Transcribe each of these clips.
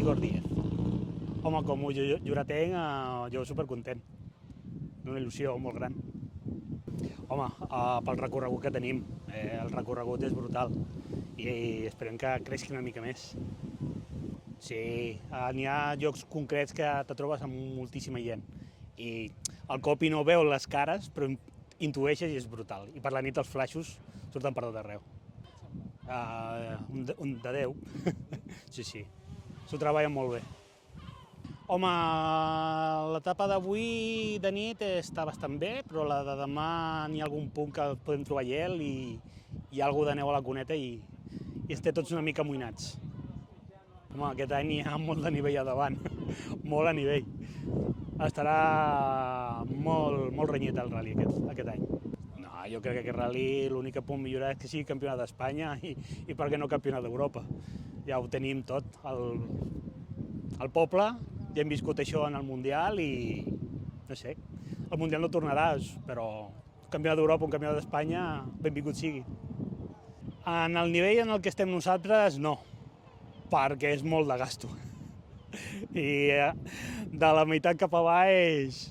Igor Díez. Home, com ho lloretenc, jo supercontent. Una il·lusió molt gran. Home, pel recorregut que tenim, el recorregut és brutal i esperem que creixi una mica més. Sí, n'hi ha llocs concrets que te trobes amb moltíssima gent i al cop no veu les cares, però intueixes i és brutal. I per la nit els flaixos surten per tot arreu. Un de 10. Sí, sí. S'ho treballen molt bé. Home, l'etapa d'avui de nit està bastant bé, però la de demà n'hi ha algun punt que podem trobar gel i hi ha alguna de neu a la cuneta i estem tots una mica amoïnats. Home, aquest any hi ha molt de nivell a davant, molt a nivell. Estarà molt renyit el rally aquest any. No, jo crec que aquest rally l'únic que pot millorar és que sigui campionat d'Espanya i per què no campionat d'Europa. Ja ho tenim tot, el poble, ja hem viscut això en el Mundial i no sé, el Mundial no tornarà, però un campionat d'Europa, un campionat d'Espanya, benvingut sigui. En el nivell en el que estem nosaltres, no, perquè és molt de gasto. I de la meitat cap a baix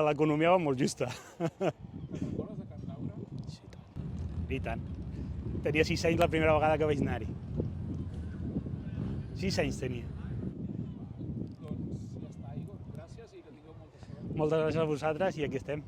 l'economia va molt justa. Recordes de Cantaure? Sí, i tant. Tenia 6 anys la primera vegada que vaig anar-hi. 6 anys tenia. Doncs ja està, Igor. Gràcies i que tingueu molta sort. Moltes gràcies a vosaltres i aquí estem.